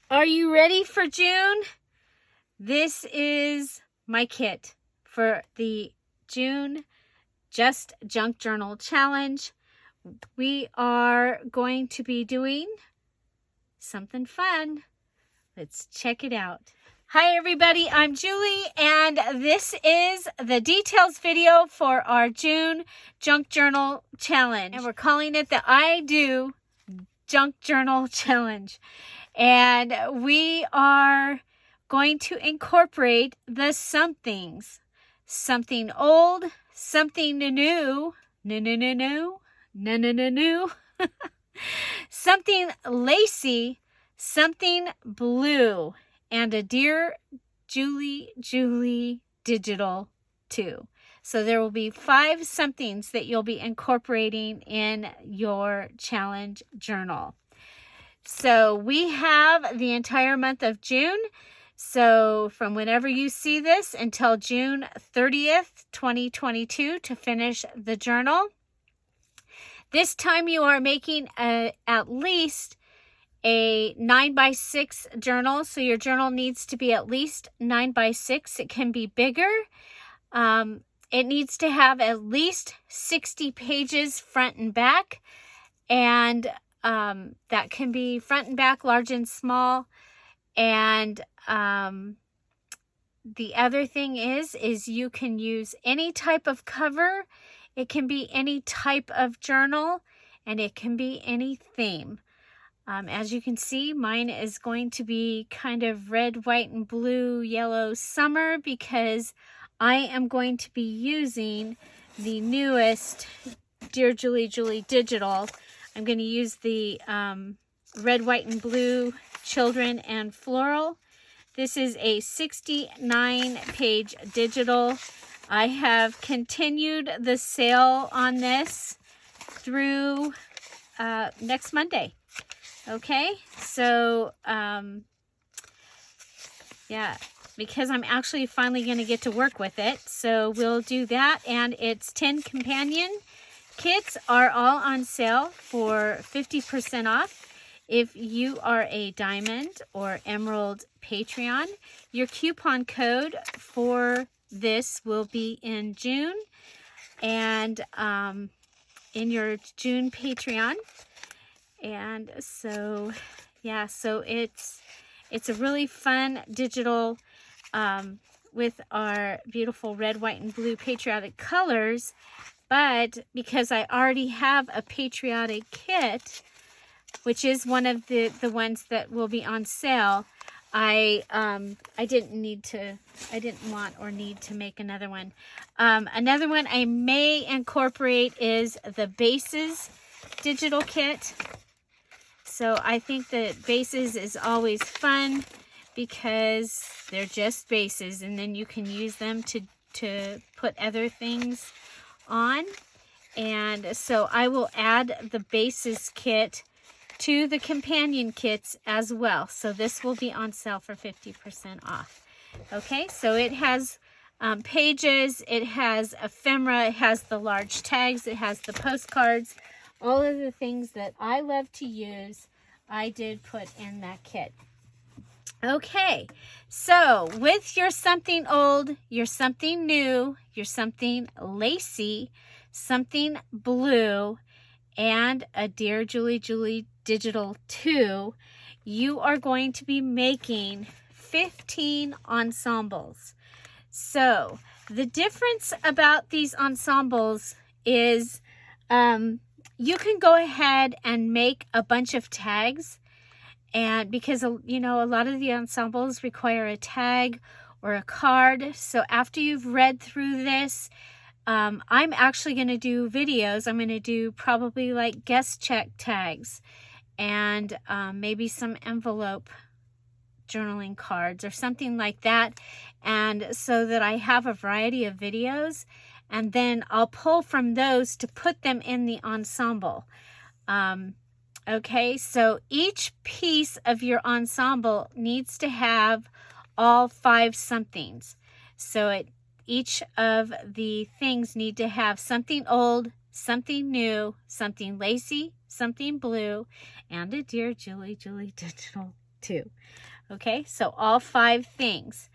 Are you ready for June? This is my kit for the June Just Junk Journal Challenge. We are going to be doing something fun. Let's check it out. Hi everybody, I'm Julie, and this is the details video for our June Junk Journal Challenge. And we're calling it the I Do Junk Journal Challenge. And we are going to incorporate the somethings. Something old, something new, new, something lacy, something blue, and a Dear Julie digital too. So there will be 5 somethings that you'll be incorporating in your challenge journal. So we have the entire month of June. So from whenever you see this until June 30th, 2022 to finish the journal. This time you are making at least a 9x6 journal. So your journal needs to be at least 9x6. It can be bigger. It needs to have at least 60 pages front and back. And that can be front and back, large and small. And the other thing is you can use any type of cover. It can be any type of journal, and it can be any theme. As you can see, mine is going to be kind of red, white, and blue, yellow summer because I am going to be using the newest Dear Julie digital. I'm going to use the red, white, and blue children and floral. This is a 69-page digital. I have continued the sale on this through next Monday. Okay, so yeah, because I'm actually finally going to get to work with it. So we'll do that, and it's 10 companion kits are all on sale for 50% off. If you are a Diamond or Emerald Patreon, your coupon code for this will be in June and in your June Patreon. And so, yeah, so it's a really fun digital with our beautiful red, white, and blue patriotic colors. But because I already have a patriotic kit, which is one of the ones that will be on sale, I didn't want or need to make another one. Another one I may incorporate is the Bases digital kit. So I think that bases is always fun because they're just bases, and then you can use them to put other things on. And so I will add the bases kit to the companion kits as well. So this will be on sale for 50% off. Okay, so it has pages, it has ephemera, it has the large tags, it has the postcards. All of the things that I love to use, I did put in that kit. Okay, so with your something old, your something new, your something lacy, something blue, and a Dear Julie digital 2, you are going to be making 15 ensembles. So the difference about these ensembles is you can go ahead and make a bunch of tags, and because you know a lot of the ensembles require a tag or a card. So after you've read through this, I'm actually going to do videos. I'm going to do probably like guest check tags and maybe some envelope journaling cards or something like that, and so that I have a variety of videos, and then I'll pull from those to put them in the ensemble. Okay, so each piece of your ensemble needs to have all 5 somethings. So each of the things need to have something old, something new, something lacy, something blue, and a Dear Julie digital too. Okay, so all 5 things.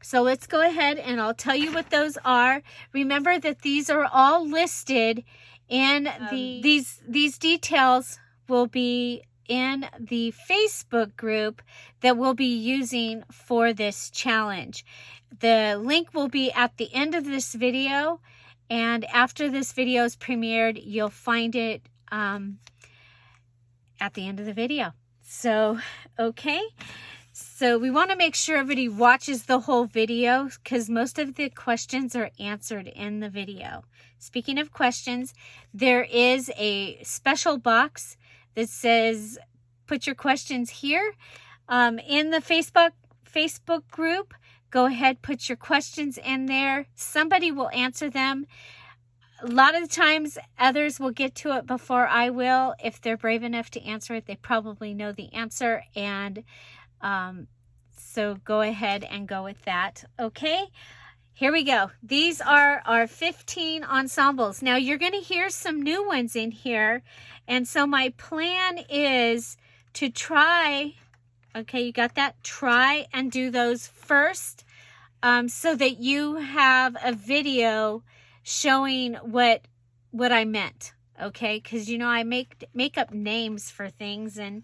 So let's go ahead and I'll tell you what those are. Remember that these are all listed in these details will be in the Facebook group that we'll be using for this challenge. The link will be at the end of this video, and after this video is premiered, you'll find it at the end of the video. So, okay. So we want to make sure everybody watches the whole video because most of the questions are answered in the video. Speaking of questions, there is a special box that says put your questions here. In the Facebook group, go ahead, put your questions in there. Somebody will answer them. A lot of the times others will get to it before I will. If they're brave enough to answer it, they probably know the answer, and so go ahead and go with that. Okay, here we go. These are our 15 ensembles. Now you're going to hear some new ones in here, and so my plan is to try, okay, you got that? Try and do those first so that you have a video showing what I meant, okay? Because, you know, I make up names for things, and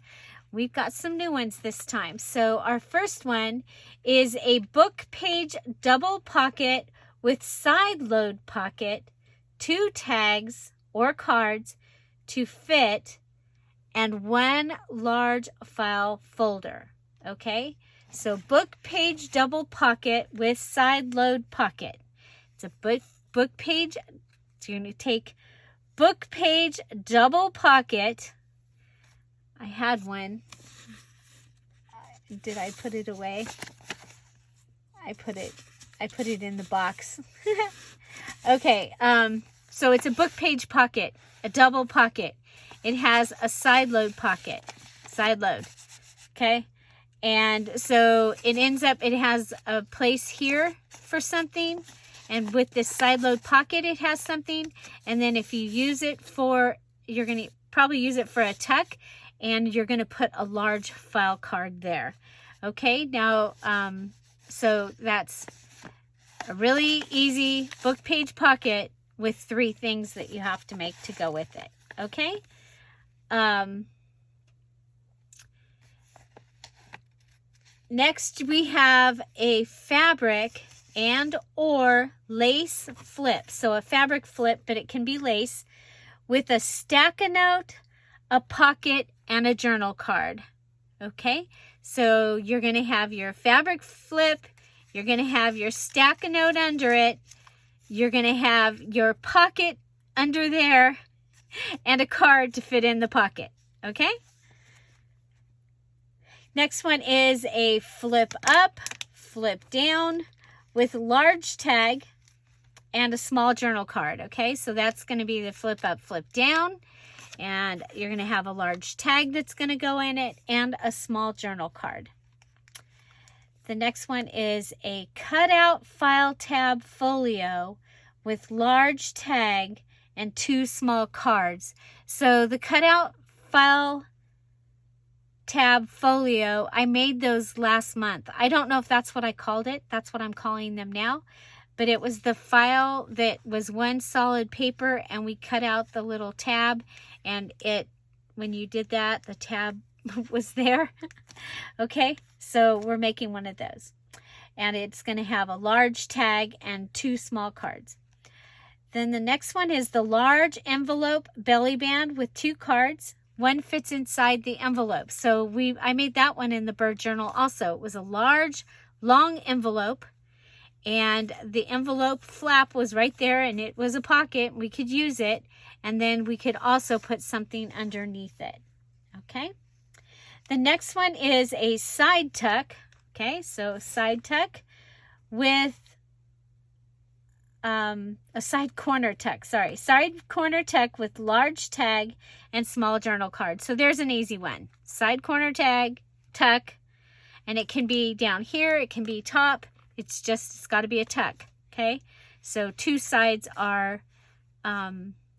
we've got some new ones this time. So our first one is a book page double pocket with side load pocket, 2 tags or cards to fit, and 1 large file folder. Okay, so book page double pocket with side load pocket. It's a book page. So you're going to take book page double pocket. I had one. Did I put it away? I put it in the box. Okay, so it's a book page pocket, a double pocket. It has a side load pocket, side load, okay? And so it ends up, it has a place here for something, and with this side load pocket, it has something. And then if you use it for, you're going to probably use it for a tuck, and you're going to put a large file card there. Okay, now, so that's a really easy book page pocket with 3 things that you have to make to go with it. Okay. Next we have a fabric and or lace flip. So a fabric flip, but it can be lace, with a stack-a-note, a pocket, and a journal card. Okay, so you're going to have your fabric flip, you're going to have your stack-a-note under it, you're going to have your pocket under there, and a card to fit in the pocket. Okay, next one is a flip up, flip down with large tag and a small journal card. Okay, so that's going to be the flip up, flip down, and you're going to have a large tag that's going to go in it and a small journal card. The next one is a cutout file tab folio with large tag and 2 small cards. So the cutout file tab folio, I made those last month. I don't know if that's what I called it. That's what I'm calling them now. But it was the file that was 1 solid paper, and we cut out the little tab, and it, when you did that, the tab was there. Okay, so we're making one of those. And it's going to have a large tag and 2 small cards. Then the next one is the large envelope belly band with 2 cards. 1 fits inside the envelope. So I made that one in the bird journal also. It was a large, long envelope, and the envelope flap was right there, and it was a pocket. We could use it, and then we could also put something underneath it. Okay. The next one is a side tuck. Okay, so side tuck with a side corner tuck, side corner tuck with large tag and small journal card. So there's an easy one. Side corner tag, tuck, and it can be down here, it can be top. It's got to be a tuck, okay? So 2 sides are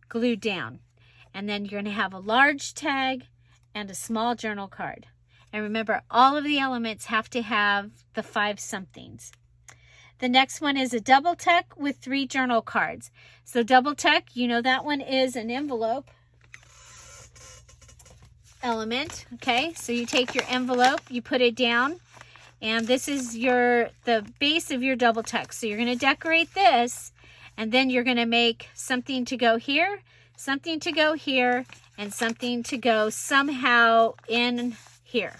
glued down. And then you're going to have a large tag and a small journal card. And remember, all of the elements have to have the 5 somethings. The next one is a double tuck with 3 journal cards. So double tuck, you know that one is an envelope element. Okay, so you take your envelope, you put it down, and this is the base of your double tuck. So you're going to decorate this, and then you're going to make something to go here, something to go here, and something to go somehow in here.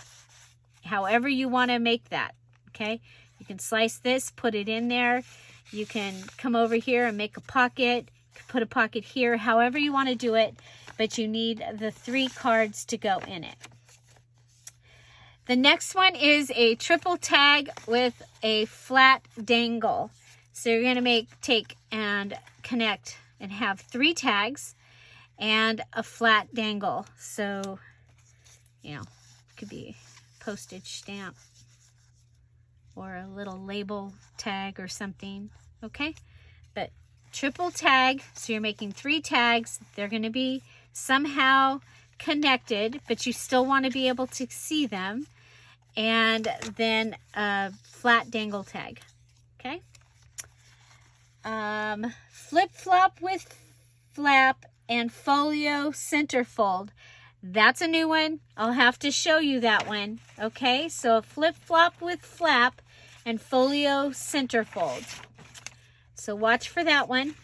However you want to make that. Okay, you can slice this, put it in there. You can come over here and make a pocket, put a pocket here, however you want to do it, but you need the 3 cards to go in it. The next one is a triple tag with a flat dangle. So you're going to take and connect and have 3 tags and a flat dangle. So, you know, it could be postage stamp or a little label tag or something. Okay, but triple tag, so you're making 3 tags. They're going to be somehow connected, but you still want to be able to see them. And then a flat dangle tag. Okay, flip flop with flap and folio centerfold. That's a new one. I'll have to show you that one. Okay, so a flip flop with flap and folio centerfold. So watch for that one.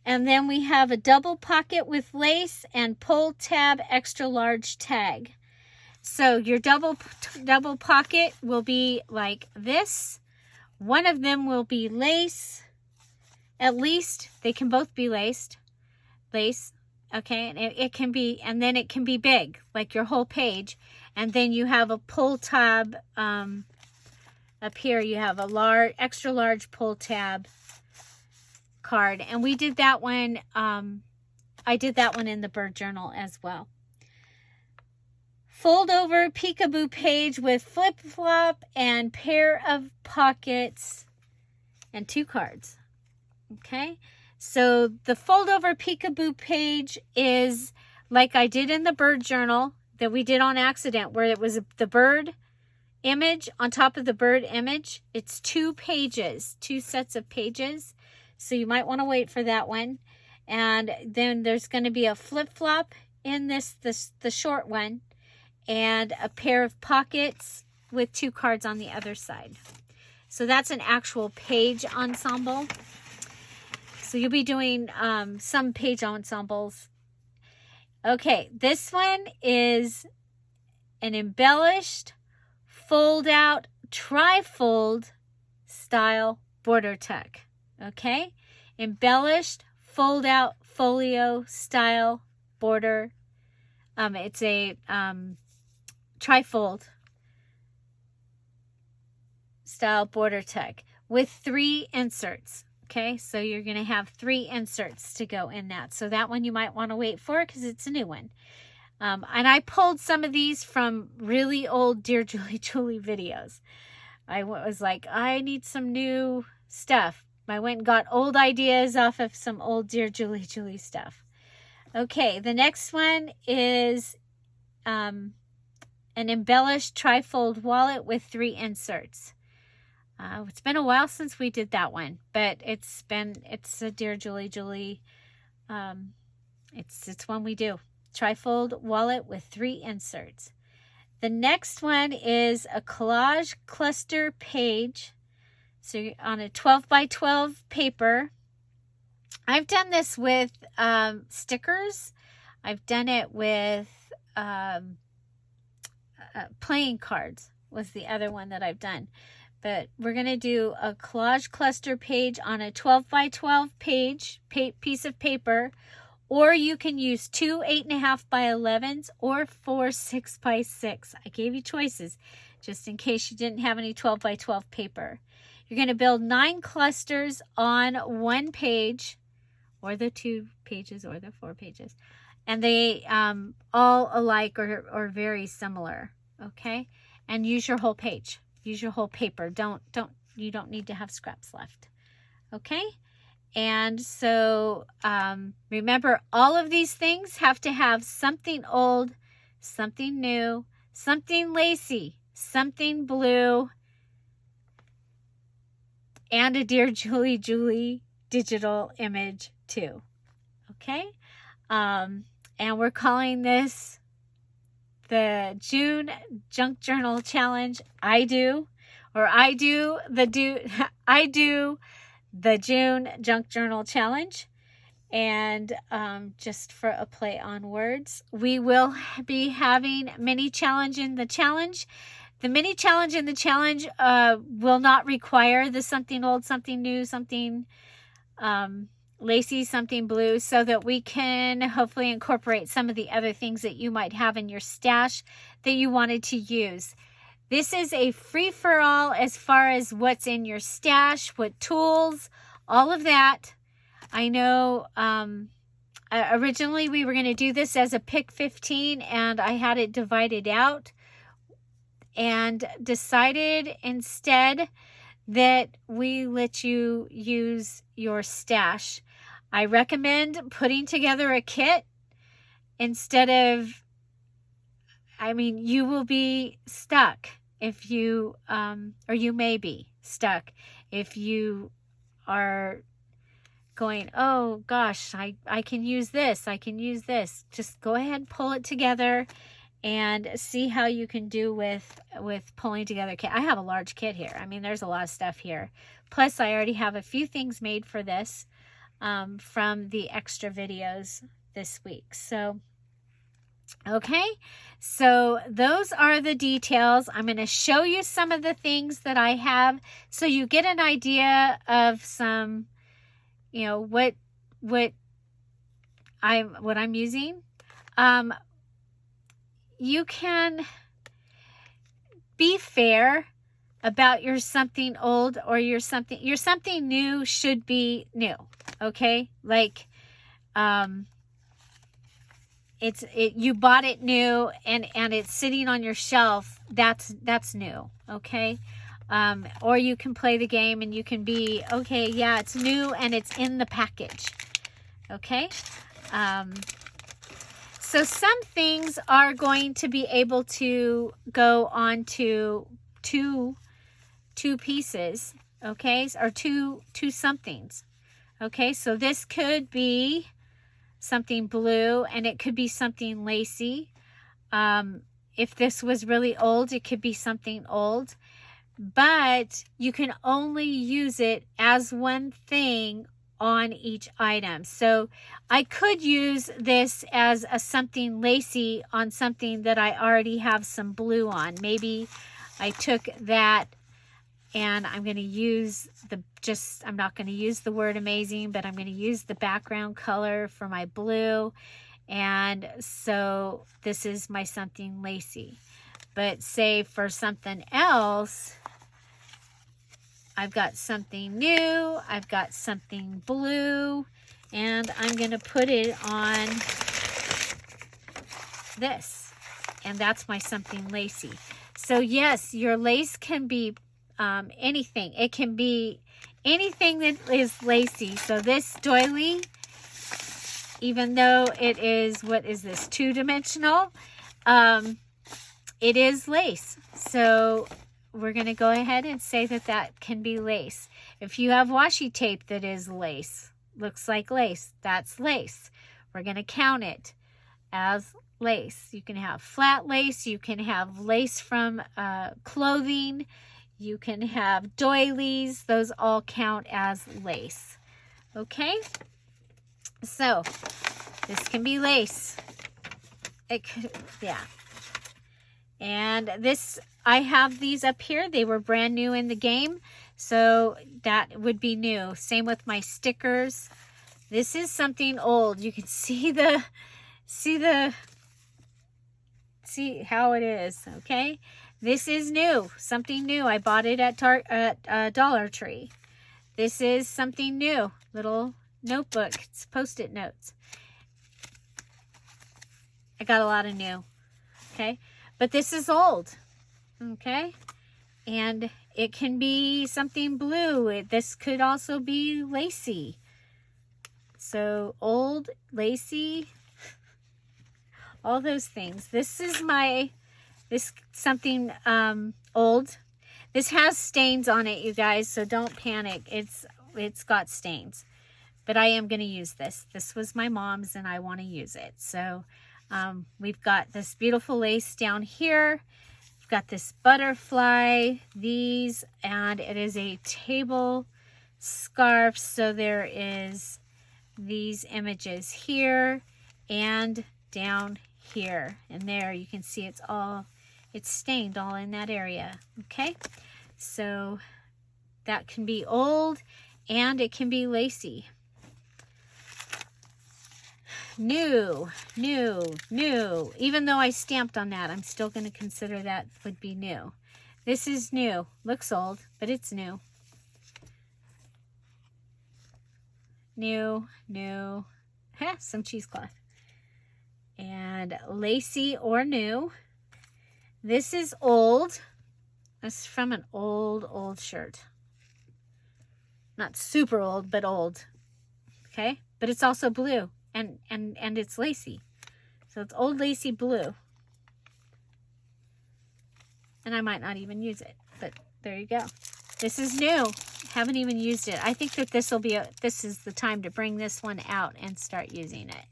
And then we have a double pocket with lace and pull tab extra large tag. So your double pocket will be like this. One of them will be lace. At least they can both be lace. Okay, and it can be, and then it can be big, like your whole page. And then you have a pull tab up here. You have a extra large pull tab card, and we did that one. I did that one in the bird journal as well. Fold over peekaboo page with flip flop and pair of pockets and 2 cards. Okay, so the fold over peekaboo page is like I did in the bird journal that we did on accident, where it was the bird image on top of the bird image. It's 2 pages, 2 sets of pages. So you might want to wait for that one. And then there's going to be a flip-flop in the short one, and a pair of pockets with 2 cards on the other side. So that's an actual page ensemble. So you'll be doing some page ensembles. Okay, this one is an embellished fold-out tri-fold style border tuck. Okay, embellished fold-out folio style border. It's a tri-fold style border tuck with 3 inserts. Okay, so you're going to have 3 inserts to go in that. So that one you might want to wait for because it's a new one. And I pulled some of these from really old Dear Julie videos. I was like, I need some new stuff. I went and got old ideas off of some old Dear Julie stuff. Okay, the next one is an embellished tri-fold wallet with 3 inserts. It's been a while since we did that one, but it's a Dear Julie. It's one we do. Tri-fold wallet with 3 inserts. The next one is a collage cluster page. So you're on a 12 by 12 paper. I've done this with stickers. I've done it with playing cards was the other one that I've done. But we're going to do a collage cluster page on a 12 by 12 piece of paper. Or you can use 2 8.5 by 11s or 4 6 by 6. I gave you choices just in case you didn't have any 12 by 12 paper. You're going to build 9 clusters on 1 page, or the 2 pages, or the 4 pages. And they all alike or very similar, okay? And use your whole page. Use your whole paper. You don't need to have scraps left, okay? And so remember, all of these things have to have something old, something new, something lacy, something blue, and a Dear Julie digital image too. Okay? And we're calling this the June Junk Journal Challenge. I do the June Junk Journal Challenge. And just for a play on words, we will be having mini challenge in the challenge. The mini challenge in the challenge will not require the something old, something new, something lacy, something blue, so that we can hopefully incorporate some of the other things that you might have in your stash that you wanted to use. This is a free-for-all as far as what's in your stash, what tools, all of that. I know originally we were going to do this as a pick 15, and I had it divided out and decided instead that we let you use your stash. I recommend putting together a kit instead of, you will be stuck if you, or you may be stuck if you are going, oh gosh, I can use this, I can use this. Just go ahead and pull it together and see how you can do with pulling together a kit. I have a large kit here. There's a lot of stuff here. Plus, I already have a few things made for this from the extra videos this week. So, okay. So, those are the details. I'm going to show you some of the things that I have so you get an idea of some, what I'm using. You can be fair about your something old or your something new should be new. Okay? Like, you bought it new and it's sitting on your shelf. That's new. Okay? Or you can play the game and you can be, okay, yeah, it's new and it's in the package. Okay? So some things are going to be able to go onto two pieces, okay, or two somethings. Okay, so this could be something blue and it could be something lacy. If this was really old, it could be something old. But you can only use it as one thing on each item. So I could use this as a something lacy on something that I already have some blue on. Maybe I took that and I'm going to use I'm not going to use the word amazing, but I'm going to use the background color for my blue. And so this is my something lacy. But say for something else, I've got something new, I've got something blue, and I'm going to put it on this. And that's my something lacy. So yes, your lace can be anything. It can be anything that is lacy. So this doily, even though it is, what is this, 2-dimensional, it is lace. So we're going to go ahead and say that can be lace. If you have washi tape that is lace, looks like lace, that's lace. We're going to count it as lace. You can have flat lace. You can have lace from clothing. You can have doilies. Those all count as lace. Okay? So, this can be lace. It could, yeah. And this, I have these up here. They were brand new in the game, so that would be new. Same with my stickers. This is something old. You can see how it is, okay? This is new, something new. I bought it at Dollar Tree. This is something new, little notebook. It's Post-it notes. I got a lot of new, okay? But this is old, okay? And it can be something blue. This could also be lacy. So old, lacy, all those things. This is This something old. This has stains on it, you guys, so don't panic. It's got stains. But I am going to use this. This was my mom's and I want to use it. So we've got this beautiful lace down here. We've got this butterfly, these, and it is a table scarf. So there is these images here and down here. And there you can see it's stained all in that area. Okay, so that can be old and it can be lacy. New. Even though I stamped on that, I'm still going to consider that would be new. This is new. Looks old, but it's new. New. Some cheesecloth. And lacy or new. This is old. This is from an old shirt. Not super old, but old. Okay? But it's also blue. And it's lacy. So it's old lacy blue. And I might not even use it. But there you go. This is new. Haven't even used it. I think that this is the time to bring this one out and start using it.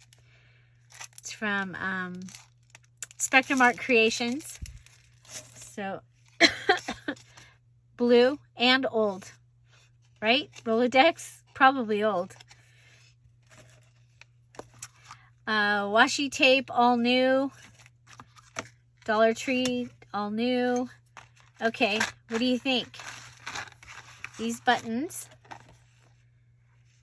It's from Spectrum Art Creations. So blue and old. Right? Rolodex? Probably old. Washi tape, all new. Dollar Tree, all new. Okay, what do you think? These buttons,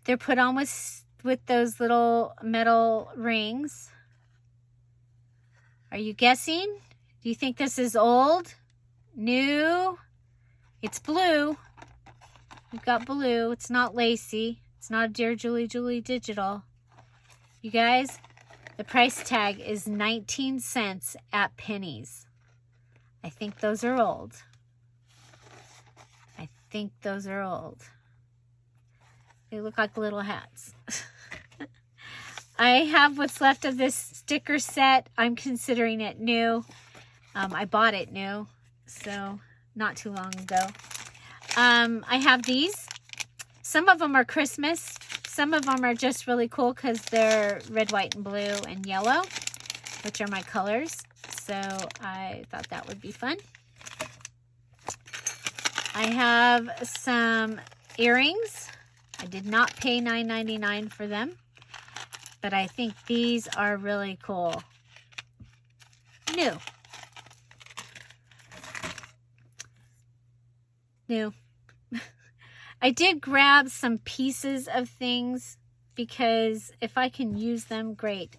they're put on with those little metal rings. Are you guessing? Do you think this is old? New? It's blue. We've got blue. It's not lacy. It's not a Dear Julie digital. You guys, the price tag is 19 cents at Penny's. I think those are old. They look like little hats. I have what's left of this sticker set. I'm considering it new. I bought it new, so not too long ago. I have these. Some of them are Christmas. Some of them are just really cool because they're red, white, and blue, and yellow, which are my colors. So I thought that would be fun. I have some earrings. I did not pay $9.99 for them, but I think these are really cool. New. I did grab some pieces of things because if I can use them, great.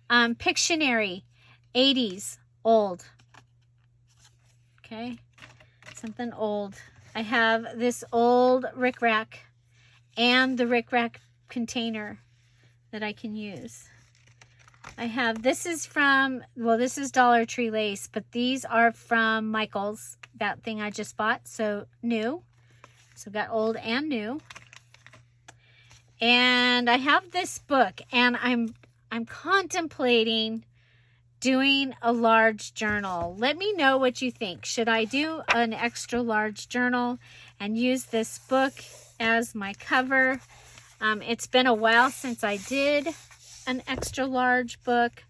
Pictionary, 80s, old. Okay, something old. I have this old Rick Rack and the Rick Rack container that I can use. I have, this is from, well, this is Dollar Tree lace, but these are from Michael's, that thing I just bought, so new. So I've got old and new. And I have this book, and I'm contemplating doing a large journal. Let me know what you think. Should I do an extra large journal and use this book as my cover? It's been a while since I did an extra large book.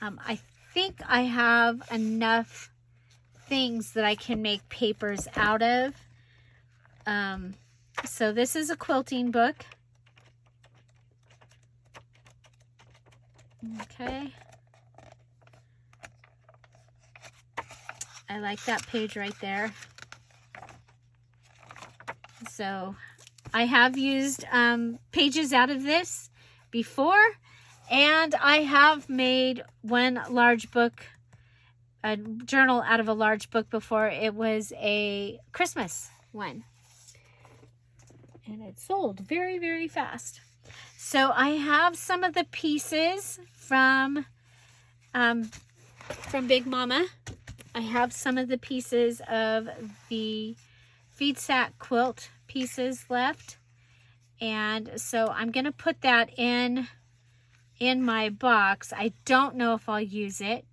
I think I have enough things that I can make papers out of. So this is a quilting book. Okay. I like that page right there. So I have used pages out of this before, and I have made one large book, a journal out of a large book before. It was a Christmas one. And it sold very, very fast. So I have some of the pieces from Big Mama. I have some of the pieces of the feed sack quilt pieces left. And so I'm going to put that in my box. I don't know if I'll use it,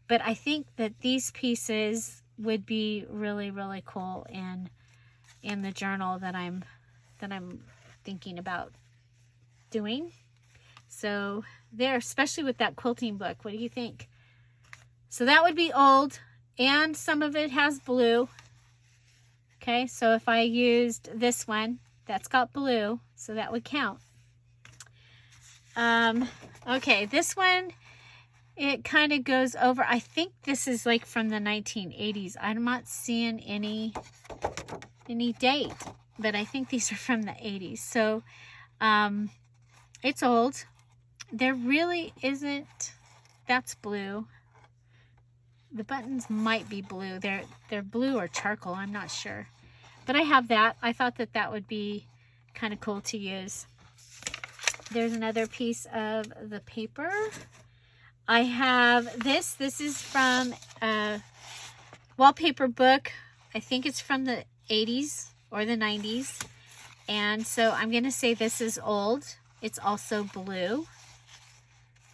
But I think that these pieces would be really, really cool in the journal that I'm thinking about doing. So there, especially with that quilting book. What do you think? So that would be old, and some of it has blue. Okay, so if I used this one, that's got blue, so that would count. Okay, this one, it kind of goes over. I think this is like from the 1980s. I'm not seeing any date, but I think these are from the 80s. So it's old. There really isn't, that's blue. The buttons might be blue. They're blue or charcoal, I'm not sure. But I have that. I thought that that would be kind of cool to use. There's another piece of the paper. I have this. This is from a wallpaper book. I think it's from the 80s or the 90s. And so I'm going to say this is old. It's also blue.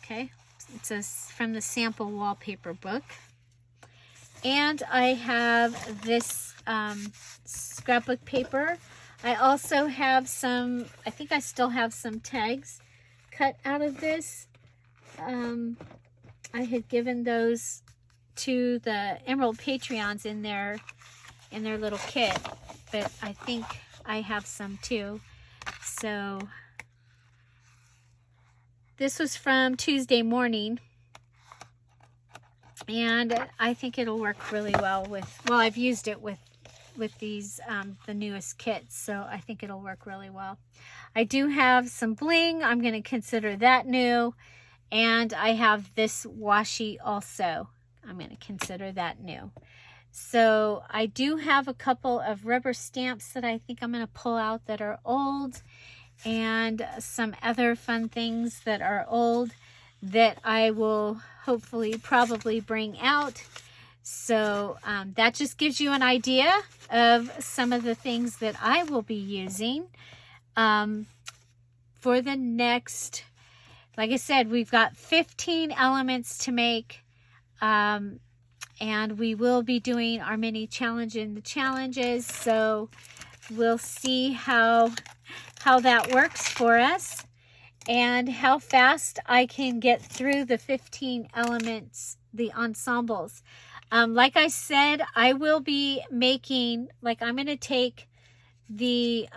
Okay. It's from the sample wallpaper book. And I have this scrapbook paper. I also have some, I think I still have some tags cut out of this. I had given those to the Emerald Patreons in their little kit, but I think I have some too. So this was from Tuesday morning, and I think it'll work really well with, well, I've used it with these, the newest kits, so I think it'll work really well. I do have some bling. I'm going to consider that new. And I have this washi also. I'm going to consider that new. So I do have a couple of rubber stamps that I think I'm going to pull out that are old, and some other fun things that are old that I will hopefully probably bring out. So that just gives you an idea of some of the things that I will be using for the next, like I said, we've got 15 elements to make, and we will be doing our mini challenge in the challenges. So we'll see how that works for us and how fast I can get through the 15 elements, the ensembles. Like I said, I will be making, like I'm going to take the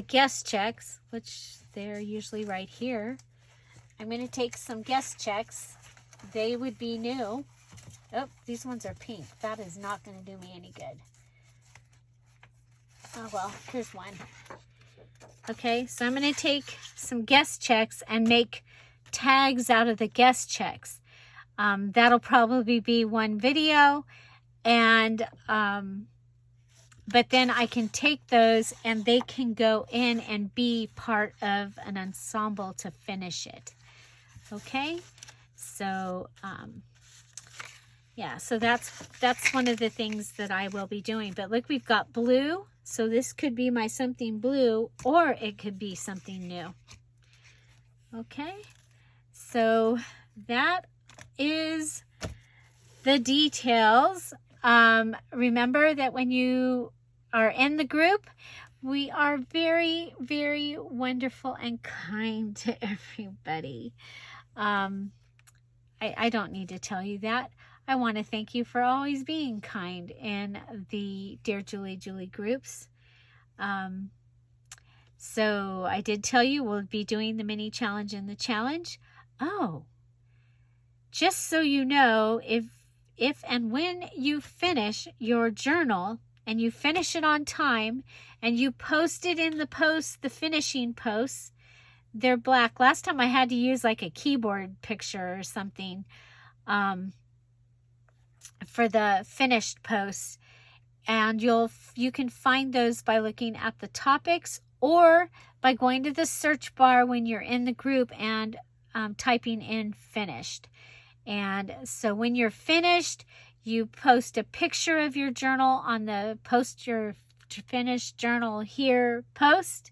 guest checks, which they're usually right here. I'm going to take some guest checks. They would be new. Oh, these ones are pink. That is not going to do me any good. Oh, well, here's one. Okay, so I'm going to take some guest checks and make tags out of the guest checks. That'll probably be one video, and but then I can take those and they can go in and be part of an ensemble to finish it. Okay, so yeah, so that's one of the things that I will be doing. But look, we've got blue, so this could be my something blue, or it could be something new. Okay, so that is the details. Remember that when you are in the group, we are very, very wonderful and kind to everybody. I don't need to tell you that. I want to thank you for always being kind in the Dear Julie groups. So I did tell you we'll be doing the mini challenge in the challenge. Oh, just so you know, if and when you finish your journal and you finish it on time and you post it in the finishing posts, they're black. Last time I had to use like a keyboard picture or something for the finished posts, and you can find those by looking at the topics or by going to the search bar when you're in the group and typing in finished. And so when you're finished, you post a picture of your journal on the post your finished journal here post.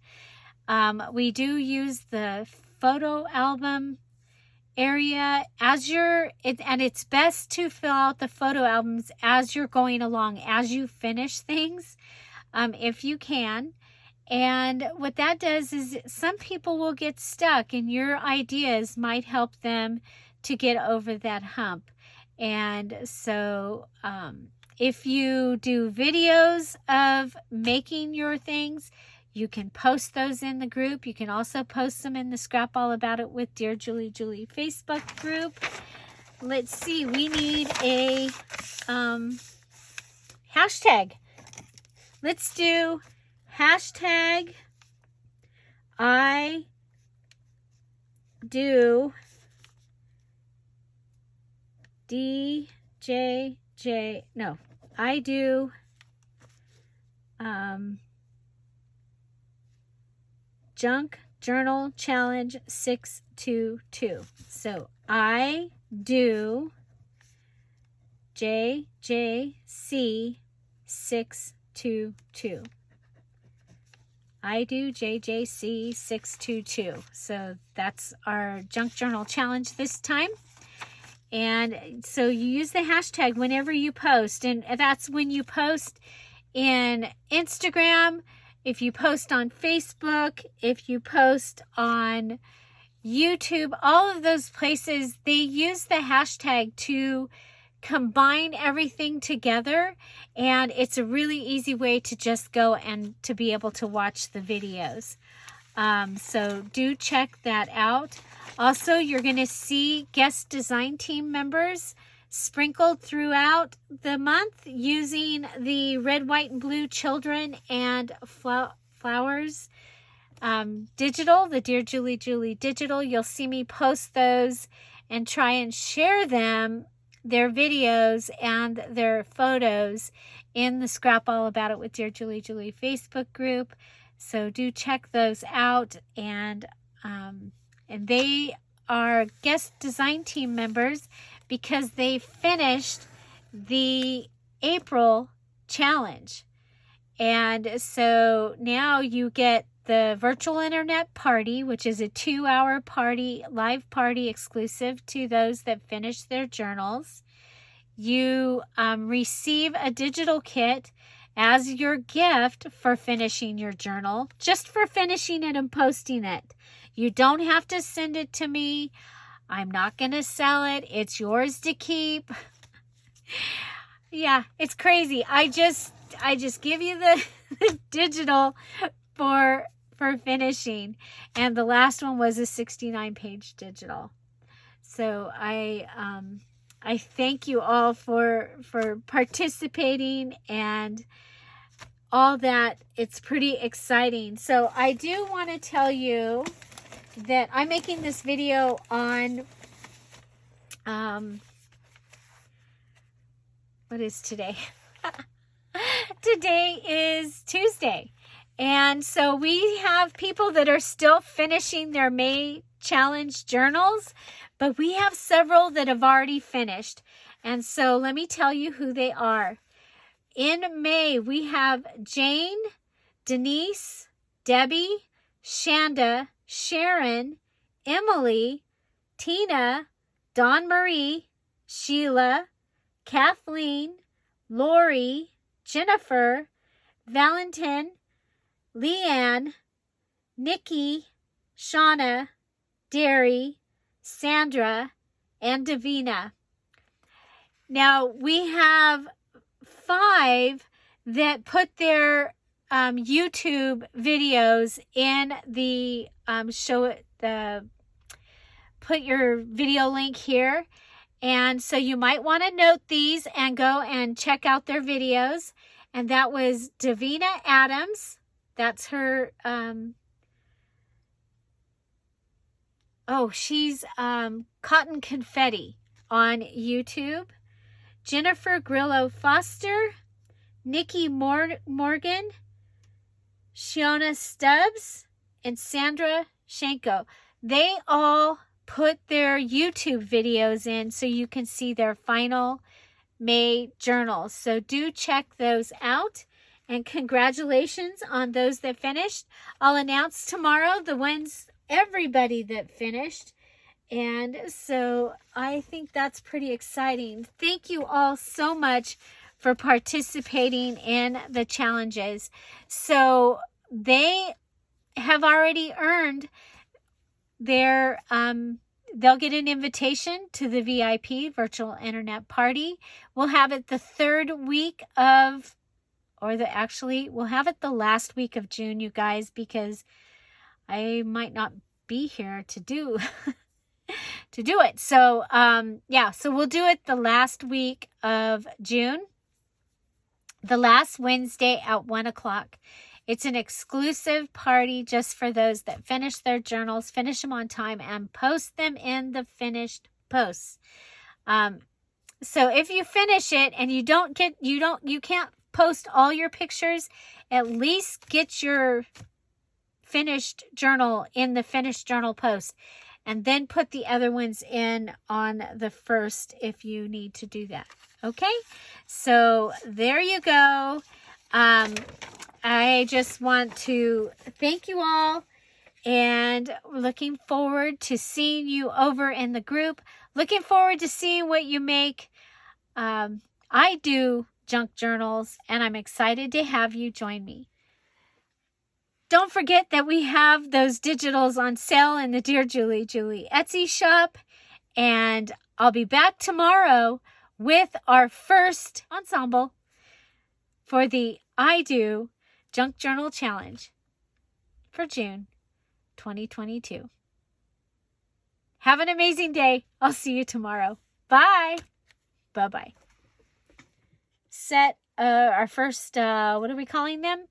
We do use the photo album area as and it's best to fill out the photo albums as you're going along, as you finish things, if you can. And what that does is some people will get stuck, and your ideas might help them to get over that hump. And so if you do videos of making your things, you can post those in the group. You can also post them in the Scrap All About It with Dear Julie Facebook group. Let's see, we need a hashtag. Let's do hashtag I do DJJ. No, I do Junk Journal Challenge 622. So I do JJC 622. I do JJC 622. So that's our junk journal challenge this time. And so you use the hashtag whenever you post, and that's when you post in Instagram, if you post on Facebook, if you post on YouTube, all of those places, they use the hashtag to combine everything together, and it's a really easy way to just go and to be able to watch the videos. So do check that out. Also, you're going to see guest design team members sprinkled throughout the month using the red, white, and blue children and flowers digital, the Dear Julie digital. You'll see me post those and try and share them, their videos and their photos, in the Scrap All About It with Dear Julie Facebook group. So do check those out. And they are guest design team members because they finished the April challenge. And so now you get the virtual internet party, which is a 2-hour party, live party exclusive to those that finish their journals. You receive a digital kit as your gift for finishing your journal, just for finishing it and posting it. You don't have to send it to me. I'm not going to sell it. It's yours to keep. Yeah, it's crazy. I just give you the digital for finishing, and the last one was a 69-page digital. So I thank you all for participating and all that. It's pretty exciting. So I do want to tell you that I'm making this video on what is today? Today is Tuesday. And so we have people that are still finishing their May challenge journals, but we have several that have already finished. And so let me tell you who they are. In May, we have Jane, Denise, Debbie, Shanda, Sharon, Emily, Tina, Dawn Marie, Sheila, Kathleen, Lori, Jennifer, Valentin, Leanne, Nikki, Shauna, Derry, Sandra, and Davina. Now, we have 5 that put their YouTube videos in the put your video link here. And so you might want to note these and go and check out their videos. And that was Davina Adams. That's her, she's Cotton Confetti on YouTube. Jennifer Grillo Foster, Nikki Morgan, Shiona Stubbs, and Sandra Shanko. They all put their YouTube videos in so you can see their final May journals. So do check those out. And congratulations on those that finished. I'll announce tomorrow everybody that finished. And so I think that's pretty exciting. Thank you all so much for participating in the challenges. So they have already earned their, they'll get an invitation to the VIP virtual internet party. We'll have it the third week of, actually, we'll have it the last week of June, you guys, because I might not be here to do it. So, yeah, so we'll do it the last week of June, the last Wednesday at 1 o'clock. It's an exclusive party just for those that finish their journals, finish them on time, and post them in the finished posts. So if you finish it and you can't post all your pictures, at least get your finished journal in the finished journal post, and then put the other ones in on the first if you need to do that. Okay, so there you go. I just want to thank you all, and looking forward to seeing you over in the group. Looking forward to seeing what you make. I do junk journals, and I'm excited to have you join me. Don't forget that we have those digitals on sale in the Dear Julie Etsy shop, and I'll be back tomorrow with our first ensemble for the I Do Junk Journal Challenge for June 2022. Have an amazing day. I'll see you tomorrow. Bye. Bye-bye. Set our first, what are we calling them?